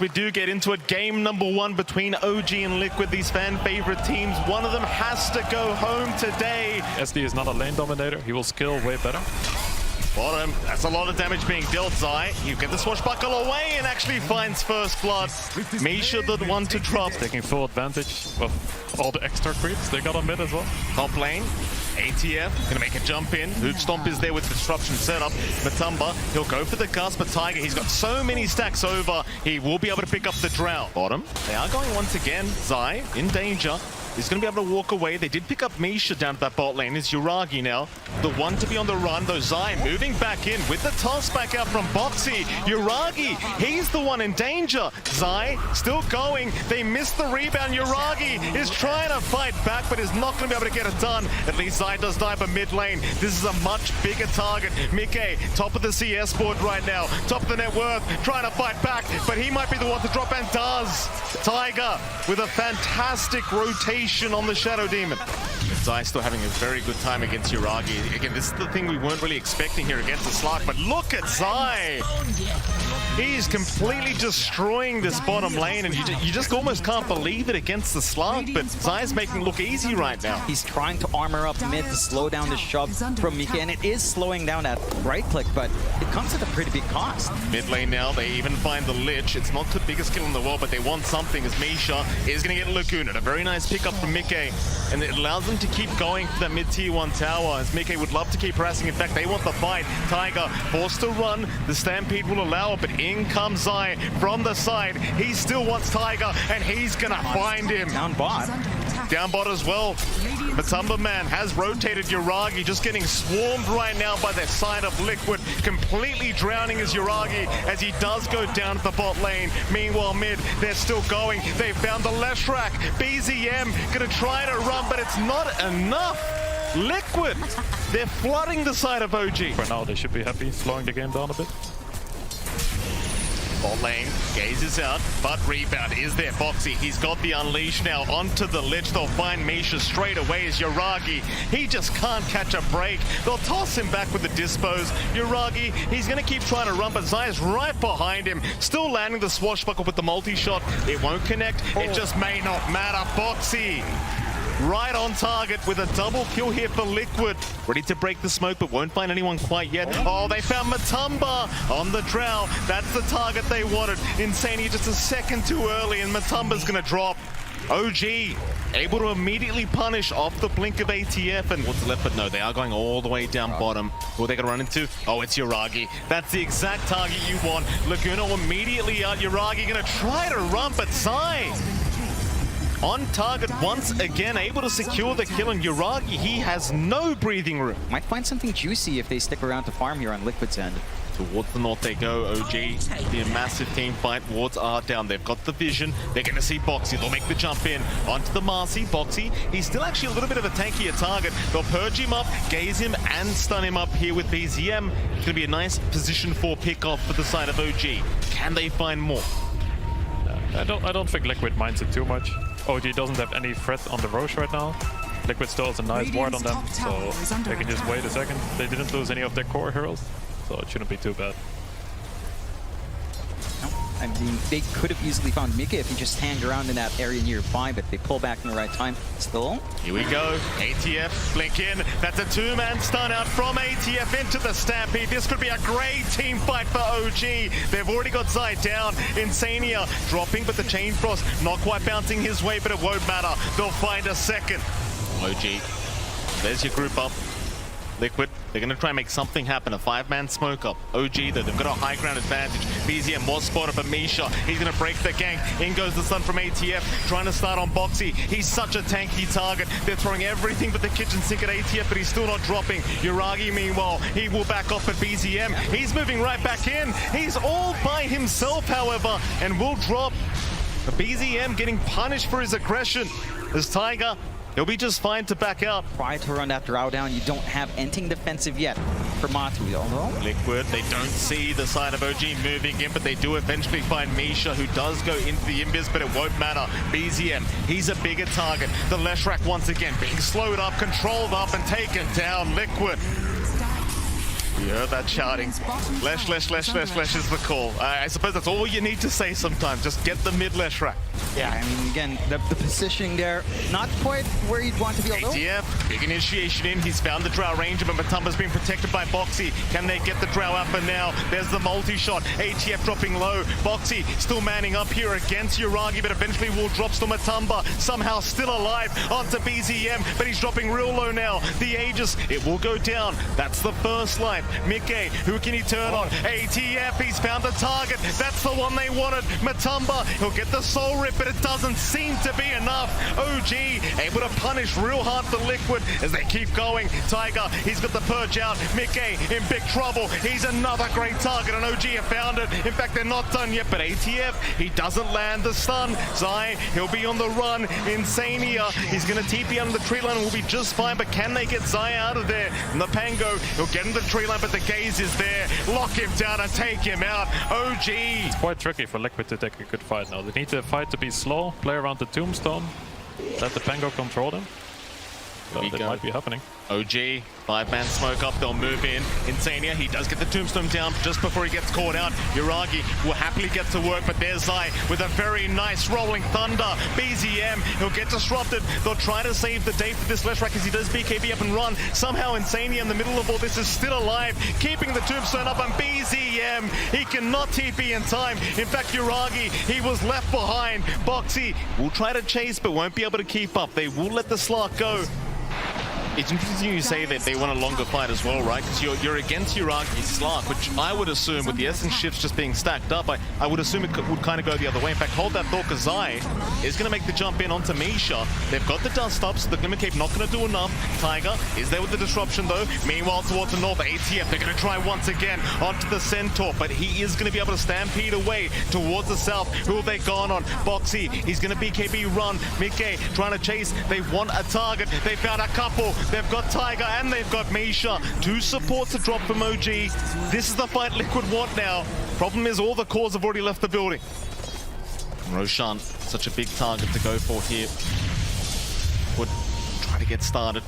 We do get into it. Game number one between OG and Liquid, these fan favorite teams. One of them has to go home today. SD is not a lane dominator. He will skill way better. Bottom, that's a lot of damage being dealt. Zai, you get the swashbuckle away and actually finds first blood. Misha the one to drop. Taking full advantage of all the extra creeps they got on mid as well. Top lane, ATF, gonna make a jump in. Hoot Stomp is there with disruption setup. Matumba, he'll go for the cast, but Tiger, he's got so many stacks over, he will be able to pick up the drow. Bottom, they are going once again. Zai, in danger. He's going to be able to walk away. They did pick up Misha down at that bot lane. It's Yuragi now. The one to be on the run, though. Zai moving back in with the toss back out from Boxy. Yuragi, he's the one in danger. Zai still going. They missed the rebound. Yuragi is trying to fight back, but is not going to be able to get it done. At least Zai does die by mid lane. This is a much bigger target. Mickey, top of the CS board right now. Top of the net worth, trying to fight back, but he might be the one to drop, and does. Tiger with a fantastic rotation on the Shadow Demon. Zai still having a very good time against Yuragi. Again, this is the thing we weren't really expecting here against the Slark, but look at Zai! He's completely destroying this bottom lane, and you just almost can't believe it against the Slark, but Zai's making it look easy right now. He's trying to armor up mid to slow down the shove from Mika, and it is slowing down that right click, but it comes at a pretty big cost. Mid lane now, they even find the Lich. It's not the biggest kill in the world, but they want something, as Misha is going to get Laguna. A very nice pickup from Mickey, and it allows them to keep going for that mid-tier 1 tower, as Mickey would love to keep harassing. In fact, they want the fight. Tiger forced to run. The Stampede will allow it, but in comes Zai from the side. He still wants Tiger, and he's going to find him. Down bot. Down bot as well. Matumba man has rotated Yuragi, just getting swarmed right now by the side of Liquid, completely drowning his Yuragi as he does go down to the bot lane. Meanwhile, mid, they're still going. They found the Leshrac. BZM gonna try to run, but it's not enough. Liquid, they're flooding the side of OG. For now, they should be happy, slowing the game down a bit. Bot lane, gazes out, but rebound is there. Boxy, he's got the unleash now onto the Lich. They'll find Misha straight away as Yuragi. He just can't catch a break. They'll toss him back with the dispose. Yuragi, he's going to keep trying to run, but Zai's right behind him. Still landing the swashbuckle with the multi-shot. It won't connect. It just may not matter. Boxy, right on target with a double kill here for Liquid. Ready to break the smoke, but won't find anyone quite yet. Oh, they found Matumba on the drow. That's the target they wanted. Insania just a second too early, and Matumba's gonna drop. OG able to immediately punish off the blink of ATF, and what's left, but no, they are going all the way down bottom. Who are they gonna run into? Oh, it's Yuragi. That's the exact target you want. Laguna immediately out. Yuragi gonna try to run, but Zai on target once again, able to secure the kill, and Yuragi, he has no breathing room. Might find something juicy if they stick around to farm here on Liquid's end. Towards the north they go. OG, be a massive team fight. Wards are down. They've got the vision. They're going to see Boxy. They'll make the jump in onto the Marcy. Boxy, he's still actually a little bit of a tankier target. They'll purge him up, gaze him, and stun him up here with BZM. It's going to be a nice position for pickoff for the side of OG. Can they find more? I don't think Liquid minds it too much. OG doesn't have any threat on the Roche right now. Liquid still has a nice ward on them, so they can just wait a second. They didn't lose any of their core heroes, so it shouldn't be too bad. No, I mean, they could have easily found Mika if he just hanged around in that area nearby, but they pull back in the right time. Still. Here we go. ATF, blink in. That's a two-man stun out from ATF into the Stampede. This could be a great team fight for OG. They've already got Zai down. Insania dropping, but the Chain Frost not quite bouncing his way, but it won't matter. They'll find a second. OG, there's your group up. Liquid, they're going to try and make something happen. A 5-man smoke up. OG, though, they've got a high ground advantage. BZM was spotted by Misha. He's going to break the gank. In goes the stun from ATF, trying to start on Boxy. He's such a tanky target. They're throwing everything but the kitchen sink at ATF, but he's still not dropping. Yuragi, meanwhile, he will back off at BZM. He's moving right back in. He's all by himself, however, and will drop. The BZM getting punished for his aggression. As Tiger, he'll be just fine to back out. Try to run that drow down. You don't have anything defensive yet for Matu, although. Liquid, they don't see the side of OG moving in, but they do eventually find Misha, who does go into the invis, but it won't matter. BZM, he's a bigger target. The Leshrac once again being slowed up, controlled up, and taken down. Liquid You heard that shouting. Lesh is the call. I suppose that's all you need to say sometimes. Just get the mid-Lesh rack. Yeah, I mean, again, the positioning there, not quite where you'd want to be. ATF, big initiation in. He's found the Drow Ranger, but Matumba's being protected by Boxy. Can they get the Drow out for now? There's the multi-shot. ATF dropping low. Boxy still manning up here against Yuragi, but eventually will drops to Matumba. Somehow still alive onto BZM, but he's dropping real low now. The Aegis, it will go down. That's the first life. Mickey, who can he turn on? ATF, he's found the target. That's the one they wanted. Matumba, he'll get the soul rip, but it doesn't seem to be enough. OG able to punish real hard the Liquid as they keep going. Tiger, he's got the purge out. Mickey in big trouble. He's another great target, and OG have found it. In fact, they're not done yet, but ATF, he doesn't land the stun. Zai, he'll be on the run. Insania, he's going to TP under the tree line and will be just fine, but can they get Zai out of there? And the Pango, he'll get into the tree line, but the gaze is there. Lock him down and take him out. OG. It's quite tricky for Liquid to take a good fight now. They need the fight to be slow, play around the Tombstone, let the Pango control them. So that might be happening. OG, 5-man smoke up, they'll move in. Insania, he does get the Tombstone down just before he gets caught out. Yuragi will happily get to work, but there's Zai with a very nice rolling thunder. BZM, he'll get disrupted. They'll try to save the day for this Lesh rack as he does BKB up and run. Somehow Insania in the middle of all this is still alive, keeping the Tombstone up, and BZM, he cannot TP in time. In fact, Yuragi, he was left behind. Boxy will try to chase, but won't be able to keep up. They will let the Slark go. It's interesting you say that they want a longer fight as well, right? Because you're against Yuragi's Slark, which I would assume with the Essence shifts just being stacked up, I would assume it would kind of go the other way. In fact, hold that thought, because Zai is going to make the jump in onto Misha. They've got the dust up, so the Glimmer Cape not going to do enough. Tiger is there with the disruption though. Meanwhile, towards the north, ATF, they're going to try once again onto the Centaur, but he is going to be able to stampede away towards the south. Who have they gone on? Boxy, he's going to BKB run. Mickey trying to chase. They want a target. They found a couple. They've got Tiger and they've got Misha. 2 supports to drop from OG. This is the fight Liquid want now. Problem is all the cores have already left the building. Roshan, such a big target to go for here. Would try to get started.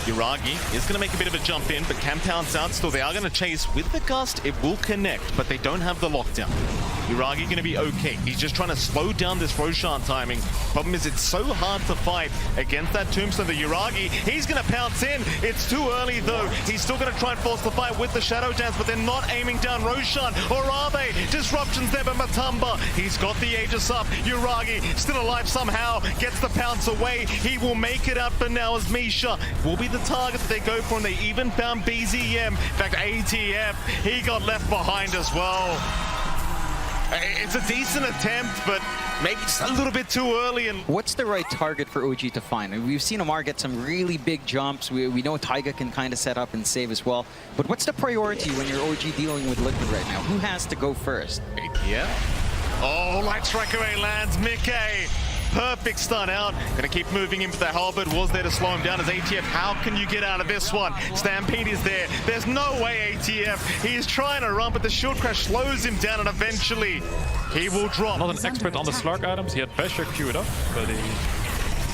Yuragi is going to make a bit of a jump in, but can pounce out. Still, they are going to chase with the gust. It will connect, but they don't have the lockdown. Yuragi going to be okay. He's just trying to slow down this Roshan timing. Problem is, it's so hard to fight against that Tombstone. The Yuragi, he's going to pounce in. It's too early, though. He's still going to try and force the fight with the Shadow Dance, but they're not aiming down Roshan. Or are they? Disruptions there, but Matumba, he's got the Aegis up. Yuragi, still alive somehow, gets the pounce away. He will make it out for now as Misha will be the target that they go for, and they even found BZM. In fact, ATF, he got left behind as well. It's a decent attempt, but maybe just a little bit too early. And what's the right target for OG to find? I mean, we've seen Amar get some really big jumps. We know Taiga can kind of set up and save as well. But what's the priority when you're OG dealing with Liquid right now? Who has to go first? ATF. Oh, light strike away lands. Mickey. Perfect stun out. Gonna keep moving in, but the halberd was there to slow him down as ATF. How can you get out of this one? Stampede is there. There's no way ATF. He is trying to run, but the shield crash slows him down, and eventually he will drop. Not an expert on the Slark items. He had Basher queued up, but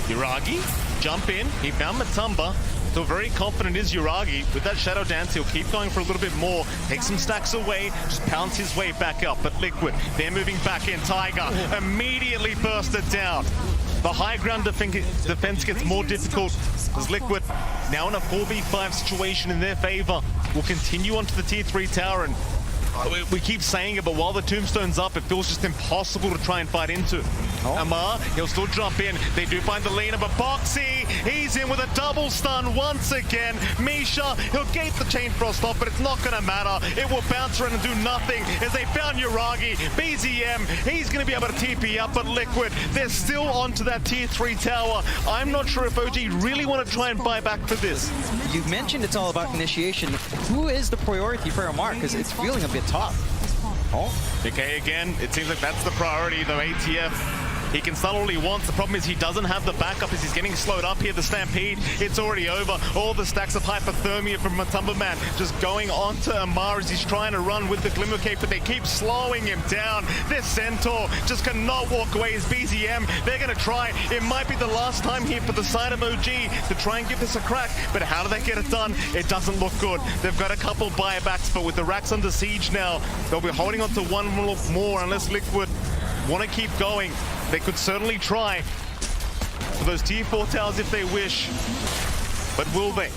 Yuragi, jump in. He found Matumba. Still very confident is Yuragi. With that Shadow Dance, he'll keep going for a little bit more. Take some stacks away, just pounce his way back up. But Liquid, they're moving back in. Tiger immediately bursted down. The high ground defense gets more difficult as Liquid, now in a 4v5 situation in their favor, will continue onto the tier 3 tower. And we keep saying it, but while the Tombstone's up, it feels just impossible to try and fight into. Amar, he'll still jump in. They do find the Lena, but Boxy, he's in with a double stun once again. Misha, he'll gate the Chain Frost off, but it's not going to matter. It will bounce around and do nothing as they found Yuragi. BZM, he's going to be able to TP up, but Liquid, they're still onto that tier 3 tower. I'm not sure if OG really want to try and buy back for this. You've mentioned it's all about initiation. Who is the priority for Amar? Because it's feeling a bit tough. Okay, again, it seems like that's the priority, though. ATF He can stun all he wants. The problem is he doesn't have the backup as he's getting slowed up here. The Stampede, it's already over. All the stacks of hypothermia from Matumba Man just going on to Amar as he's trying to run with the Glimmer Cape, but they keep slowing him down. This Centaur just cannot walk away as BZM. They're going to try. It might be the last time here for the side of OG to try and give this a crack, but how do they get it done? It doesn't look good. They've got a couple buybacks, but with the racks under siege now, they'll be holding on to one more unless Liquid want to keep going. They could certainly try for those tier 4 towers if they wish, but will they?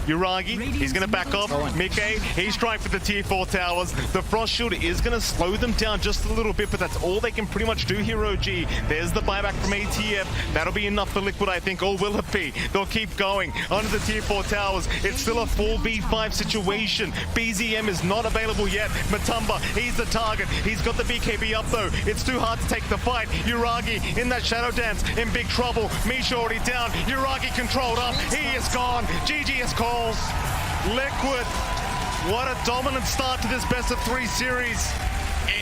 Uragi, he's going to back off. Mike, he's trying for the tier 4 towers. The Frost Shield is going to slow them down just a little bit, but that's all they can pretty much do here, OG. There's the buyback from ATF. That'll be enough for Liquid, I think, or will it be? They'll keep going onto the tier 4 towers. It's still a 4v5 situation. BZM is not available yet. Matumba, he's the target. He's got the BKB up, though. It's too hard to take the fight. Uragi in that Shadow Dance, in big trouble. Misha already down. Uragi controlled up. He is gone. GG is called. Liquid, what a dominant start to this best of 3 series.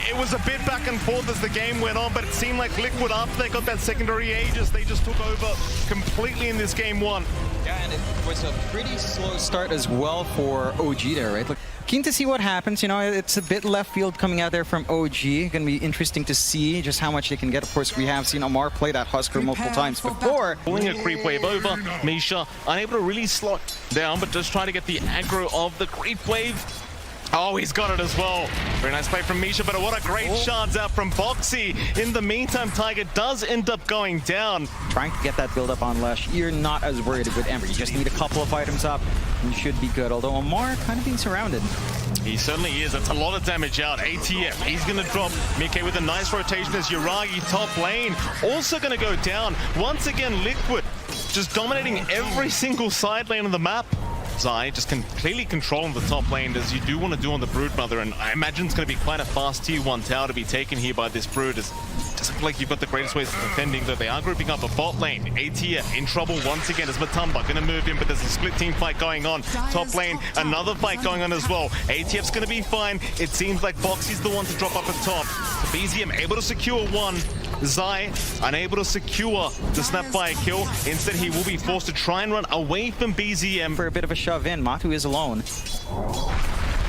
It was a bit back and forth as the game went on, but it seemed like Liquid, after they got that secondary Aegis, they just took over completely in this game 1. Yeah, and it was a pretty slow start as well for OG there, right? Look, keen to see what happens. You know, it's a bit left field coming out there from OG. Going to be interesting to see just how much they can get. Of course, we have seen Amar play that Husker multiple times before. Pulling a creep wave over. Misha unable to really slot down, but just trying to get the aggro of the creep wave. Oh, he's got it as well. Very nice play from Misha, but what a great shards out from Boxy. In the meantime, Tiger does end up going down. Trying to get that build up on Lush. You're not as worried with Ember. You just need a couple of items up and you should be good. Although Amar kind of being surrounded. He certainly is. That's a lot of damage out. ATF, he's going to drop. Mike with a nice rotation as Uragi top lane. Also going to go down. Once again, Liquid just dominating every single side lane of the map. Zai just completely controlling the top lane as you do want to do on the Broodmother, and I imagine it's going to be quite a fast tier 1 tower to be taken here by this Brood. It doesn't feel like you've got the greatest ways of defending, though they are grouping up a bot lane. ATF in trouble once again as Matumba going to move in, but there's a split team fight going on. Top lane, another fight going on as well. ATF's going to be fine. It seems like Boxy's the one to drop up at top. So BZM able to secure one. Zai unable to secure the Snapfire kill. Instead, he will be forced to try and run away from BZM. For a bit of a shove in, Matu is alone.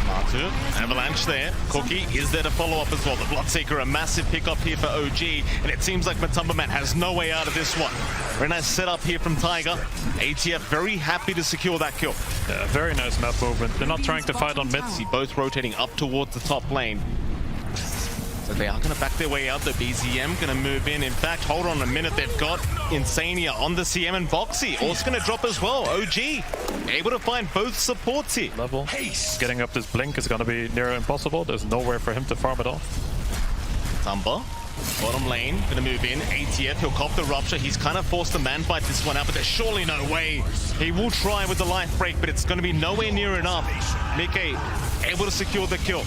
Matu, avalanche there. Cookie is there to follow up as well. The Bloodseeker, a massive pickup here for OG, and it seems like Matumba Man has no way out of this one. Very nice setup here from Tiger. ATF very happy to secure that kill. Yeah, very nice map movement. They're not trying to fight on mid. See both rotating up towards the top lane. So they are going to back their way out. The BZM going to move in. In fact, hold on a minute. They've got Insania on the CM and Boxy. Also going to drop as well. OG able to find both supports here. Level. Getting up this blink is going to be near impossible. There's nowhere for him to farm at all. Tumba, bottom lane, going to move in. ATF, he'll cop the rupture. He's kind of forced to man-fight this one out, but there's surely no way. He will try with the life break, but it's going to be nowhere near enough. Mike able to secure the kill.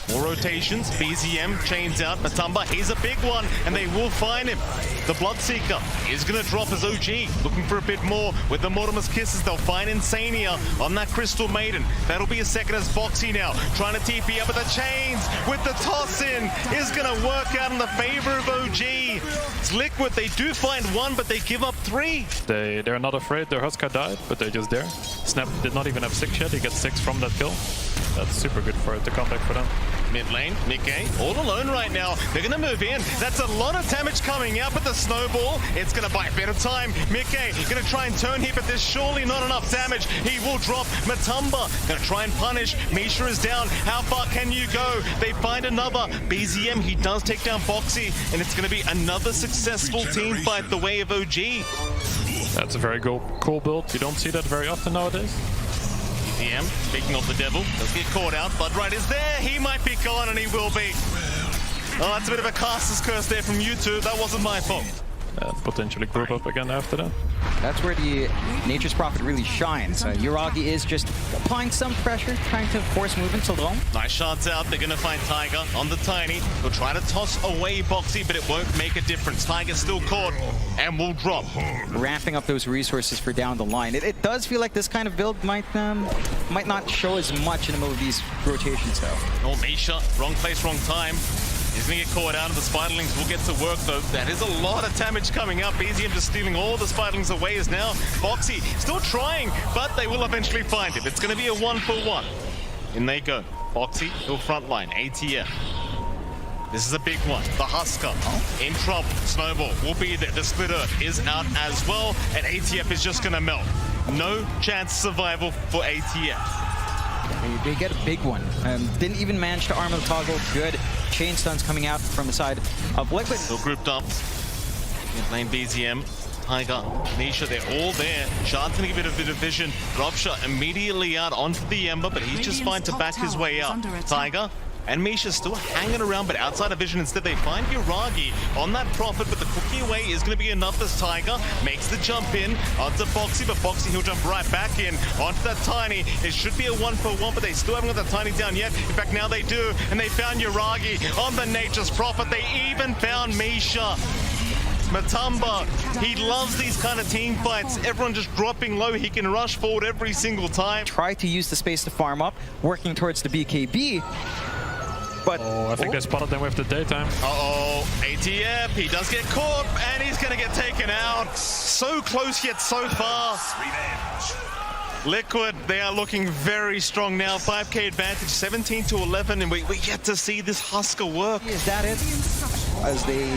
More rotations. BZM chains out. Matumba, he's a big one, and they will find him. The Bloodseeker is going to drop as OG, looking for a bit more. With the Mortimer's Kisses, they'll find Insania on that Crystal Maiden. That'll be a second as Boxy now, trying to TP up at the chains with the toss-in. Is going to work out in the favor of OG. It's Liquid. They do find one, but they give up 3. They're not afraid. Their Huskar died, but they're just there. Snap did not even have 6 yet. He gets 6 from that kill. That's super good for the comeback for them. Mid lane, Mike, all alone right now. They're going to move in. That's a lot of damage coming out, but the snowball, it's going to buy a bit of time. Mike going to try and turn here, but there's surely not enough damage. He will drop. Matumba going to try and punish. Misha is down. How far can you go? They find another. BZM, he does take down Boxy, and it's going to be another successful team fight the way of OG. That's a very cool build. You don't see that very often nowadays. BZM, speaking of the devil, does get caught out. Bloodright is there. He might be gone, and he will be. Oh, that's a bit of a caster's curse there from you two. That wasn't my fault. Potentially group up again after that. That's where the Nature's Prophet really shines. Uragi is just applying some pressure, trying to force movements along. Nice shots out. They're going to find Tiger on the Tiny. He'll try to toss away Boxy, but it won't make a difference. Tiger's still caught and will drop. Ramping up those resources for down the line. It does feel like this kind of build might not show as much in the middle of these rotations, though. Oh, Misha, wrong place, wrong time. He's gonna get caught out, and the Spiderlings will get to work though. That is a lot of damage coming up. BZM just stealing all the Spiderlings away is now Foxy still trying, but they will eventually find him. It's gonna be a 1-for-1. In they go. Foxy, he'll frontline. ATF. This is a big one. The Husker in trouble. Snowball will be there. The Split Earth is out as well, and ATF is just gonna melt. No chance of survival for ATF. They get a big one. Didn't even manage to armor the toggle. Good chain stuns coming out from the side of Liquid. Still grouped up. In lane BZM, Tiger, Nisha, they're all there. Shard's gonna give it a bit of vision. Drop shot immediately out onto the Ember, but he's just fine to back his way out. Tiger and Misha still hanging around, but outside of vision. Instead, they find Yuragi on that Prophet, but the cookie away is going to be enough as Tiger makes the jump in onto Foxy, but Foxy, he'll jump right back in onto that Tiny. It should be a 1-for-1, but they still haven't got that Tiny down yet. In fact, now they do, and they found Yuragi on the Nature's Prophet. They even found Misha. Matumba, he loves these kind of team fights. Everyone just dropping low. He can rush forward every single time. Try to use the space to farm up, working towards the BKB. But I think they spotted them with the daytime. Uh-oh, ATF, he does get caught, and he's gonna get taken out. So close yet so far. Liquid, they are looking very strong now. 5k advantage, 17-11, and we yet to see this Husker work. Is that it? As they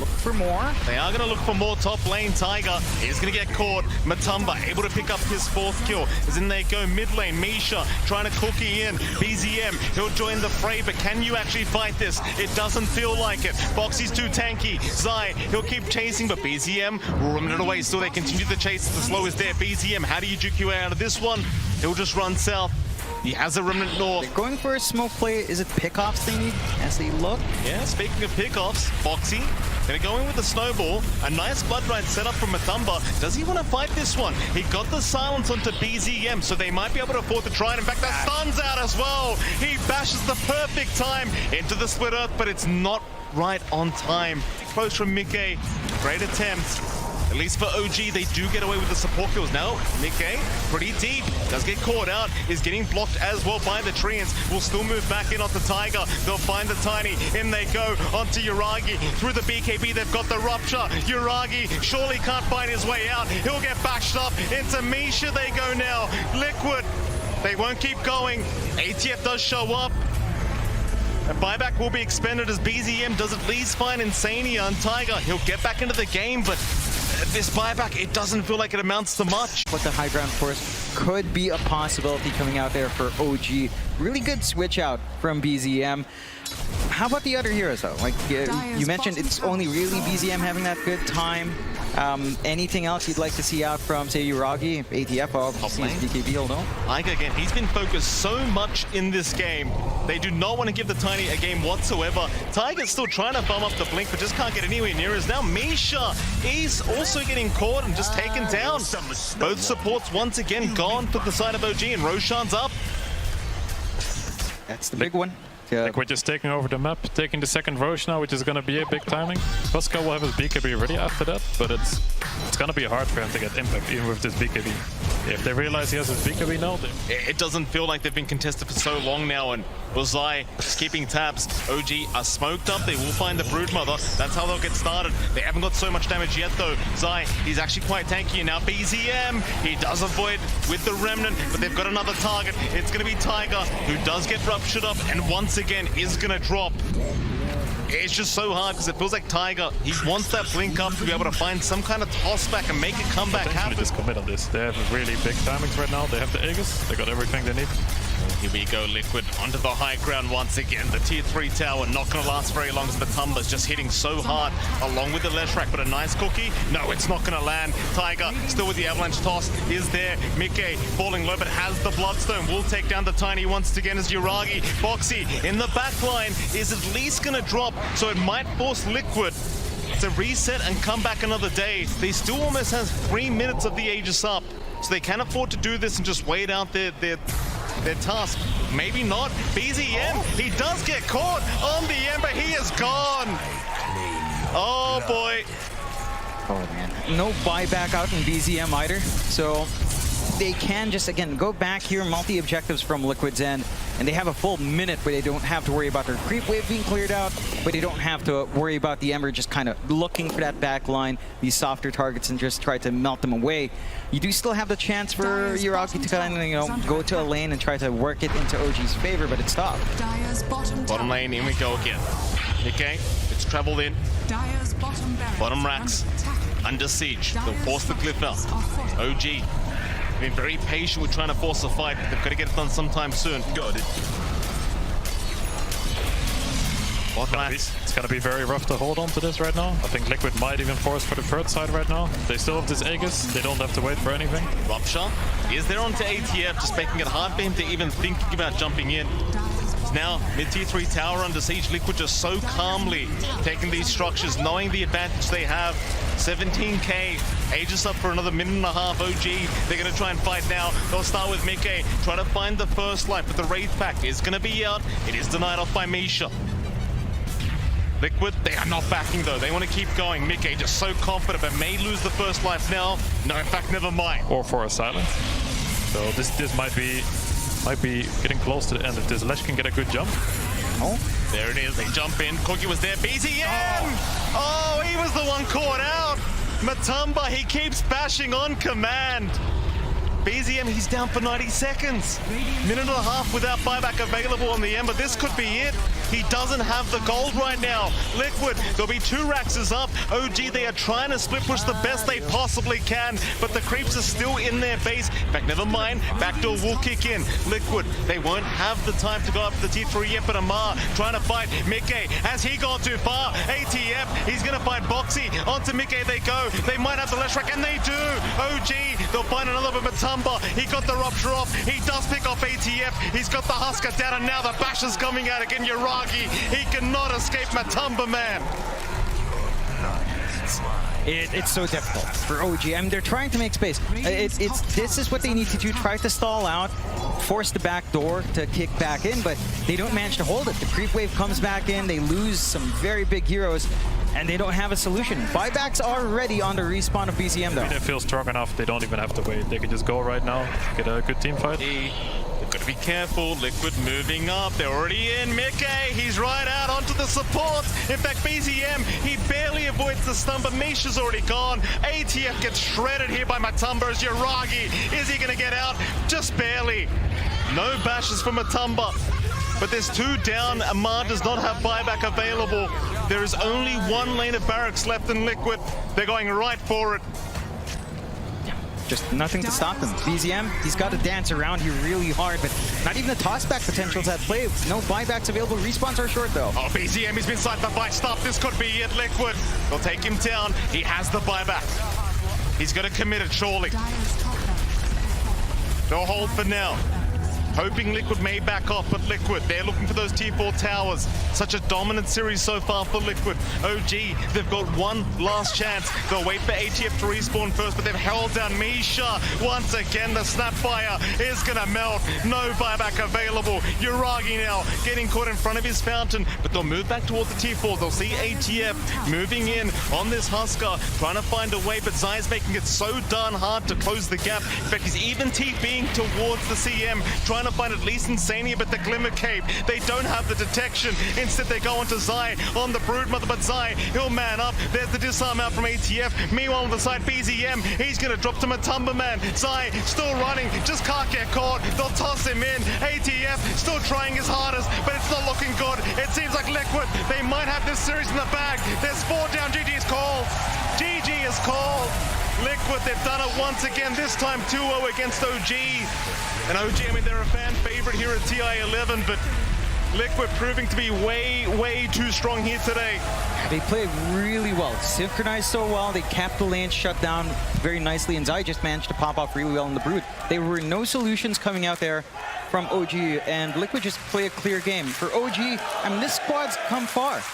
look for more. They are going to look for more top lane. Tiger is going to get caught. Matumba able to pick up his 4th kill. As in they go mid lane. Misha trying to cookie in. BZM, he'll join the fray, but can you actually fight this? It doesn't feel like it. Foxy's too tanky. Zai, he'll keep chasing, but BZM will run it away. Still, they continue the chase. The slow is there. BZM, how do you juke your way out of this one? He'll just run south. He has a Remnant North. They're going for a smoke play. Is it pickoffs they need as they look? Yeah, speaking of pickoffs, Foxy gonna go in with the Snowball. A nice Blood Ride setup from Matumba. Does he want to fight this one? He got the silence onto BZM, so they might be able to afford to try it. In fact, that stun's out as well. He bashes the perfect time into the Split Earth, but it's not right on time. Close from Mickey. Great attempt. At least for OG, they do get away with the support kills. Now, Mickey, pretty deep, does get caught out, is getting blocked as well by the Treants. Will still move back in onto Tiger. They'll find the Tiny. In they go onto Yuragi. Through the BKB, they've got the Rupture. Yuragi surely can't find his way out. He'll get bashed up. Into Misha they go now. Liquid, they won't keep going. ATF does show up. A buyback will be expended as BZM does at least find Insania and Tiger. He'll get back into the game, but this buyback, it doesn't feel like it amounts to much. But the high ground force could be a possibility coming out there for OG. Really good switch out from BZM. How about the other heroes though? Like you mentioned, it's only really BZM having that good time. Anything else you'd like to see out from, say, Yuragi? ATF, obviously, BKB, you'll know. Tiger, again, he's been focused so much in this game. They do not want to give the Tiny a game whatsoever. Tiger's still trying to bum up the Blink, but just can't get anywhere near us. Now Misha is also getting caught and just taken down. Both supports once again gone for the side of OG, and Roshan's up. That's the big one. Like we're just taking over the map, taking the second Roche now, which is going to be a big timing. Husker will have his BKB ready after that, but it's going to be hard for him to get impact even with this BKB. If they realize he has his BKB now, it doesn't feel like they've been contested for so long now, and Zai just keeping tabs. OG are smoked up. They will find the Broodmother. That's how they'll get started. They haven't got so much damage yet though. Zai, he's actually quite tanky. Now BZM, he does avoid with the Remnant, but they've got another target. It's going to be Tiger, who does get ruptured up, and once again is going to drop. It's just so hard because it feels like Tiger, he wants that blink up to be able to find some kind of toss back and make a comeback happen. Just commit on this. They have really big timings right now. They have the Aegis. They got everything they need. Here we go, Liquid onto the high ground once again. The tier 3 tower not going to last very long as Matumba's just hitting so hard along with the Leshrac, but a nice cookie. No, it's not going to land. Tiger still with the avalanche toss is there. Mickey falling low but has the Bloodstone. Will take down the Tiny once again as Yuragi. Foxy in the back line is at least going to drop, so it might force Liquid to reset and come back another day. They still almost have 3 minutes of the Aegis up, so they can afford to do this and just wait out their task. Maybe not. BZM, he does get caught on the Ember. He is gone. Oh boy. Oh man. No buyback out in BZM either. So they can just, again, go back here, multi-objectives from Liquid's end, and they have a full minute where they don't have to worry about their creep wave being cleared out, but they don't have to worry about the Ember just kind of looking for that back line, these softer targets, and just try to melt them away. You do still have the chance for Yuragi to kind of, you know, go to a lane and try to work it into OG's favor, but it's tough. Bottom lane, in we go again. Okay, it's traveled in. Bottom racks, under siege. They'll force the cliff out. OG, been very patient with trying to force a fight. They've got to get it done sometime soon. Good. It's gonna be very rough to hold on to this right now. I think Liquid might even force for the third side right now. They still have this Aegis. They don't have to wait for anything. Rupture is there onto ATF, just making it hard for him to even think about jumping in. Now, mid-tier 3 tower under siege. Liquid just so calmly taking these structures, knowing the advantage they have. 17k, Aegis up for another minute and a half. OG, they're going to try and fight now. They'll start with Mickey, try to find the first life, but the Wraith Pack is going to be out. It is denied off by Misha. Liquid, they are not backing though. They want to keep going. Mickey just so confident, but may lose the first life now. No, in fact, never mind. Or for a silence. So this might be getting close to the end if this Lesh can get a good jump. Oh, there it is. They jump in. Cookie was there. BZM! Oh, he was the one caught out. Matumba, he keeps bashing on command. BZM, he's down for 90 seconds. Minute and a half without buyback available on the Ember. This could be it. He doesn't have the gold right now. Liquid, there'll be 2 Raxes up. OG, they are trying to split push the best they possibly can, but the creeps are still in their base. In fact, never mind. Backdoor will kick in. Liquid, they won't have the time to go up to the tier 3 yet, but Amar trying to fight Mickey. Has he gone too far? ATF, he's going to fight Boxy. Onto Mickey they go. They might have the Lesh Rack, and they do. OG, they'll find another but Matumba. He got the Rupture off. He does pick off ATF. He's got the Husker down, and now the Bash is coming out again. Yuragi, he cannot escape Matumba, man. It's so difficult for OG. I mean, they're trying to make space. This is what they need to do. Try to stall out, force the back door to kick back in, but they don't manage to hold it. The creep wave comes back in. They lose some very big heroes, and they don't have a solution. Buybacks are ready on the respawn of BZM, though. I mean, they feel strong enough. They don't even have to wait. They can just go right now, get a good team fight. They've got to be careful. Liquid moving up. They're already in. Mickey, he's right out onto the support. In fact, BZM, he barely avoids the stun, but Misha's already gone. ATF gets shredded here by Matumba as Yuragi. Is he going to get out? Just barely. No bashes for Matumba. But there's 2 down. Amar does not have buyback available. There is only 1 lane of barracks left in Liquid. They're going right for it. Just nothing to stop them. BZM, he's got to dance around here really hard, but not even the tossback potential's at play. No buybacks available. Respawns are short, though. Oh, BZM, he's been sniped by Stop. This could be it. Liquid, they'll take him down. He has the buyback. He's going to commit it, surely. They'll hold for now. Hoping Liquid may back off, but Liquid, they're looking for those tier 4 towers. Such a dominant series so far for Liquid. OG, they've got 1 last chance. They'll wait for ATF to respawn first, but they've held down Misha. Once again, the Snapfire is gonna melt. No buyback available. Yuragi now getting caught in front of his fountain, but they'll move back towards the tier 4. They'll see ATF moving in on this Husker, trying to find a way, but Zai's making it so darn hard to close the gap. In fact, he's even TPing towards the CM, trying to find at least Insania, but the Glimmer Cape, they don't have the detection. Instead, they go onto Zai on the Broodmother, but Zai, he'll man up. There's the disarm out from ATF. Meanwhile, on the side, BZM, he's going to drop to Matumba, man. Zai still running, just can't get caught. They'll toss him in. ATF still trying his hardest, but it's not looking good. It seems like Liquid, they might have this series in the bag. There's 4 down. GG is called. GG is called. Liquid, they've done it once again, this time 2-0 against OG. And OG, I mean, they're a fan favorite here at TI11, but Liquid proving to be way too strong here today. They played really well, synchronized so well. They kept the lane shut down very nicely, and Zai just managed to pop off really well in the Brood. There were no solutions coming out there from OG, and Liquid just play a clear game. For OG, I mean, this squad's come far.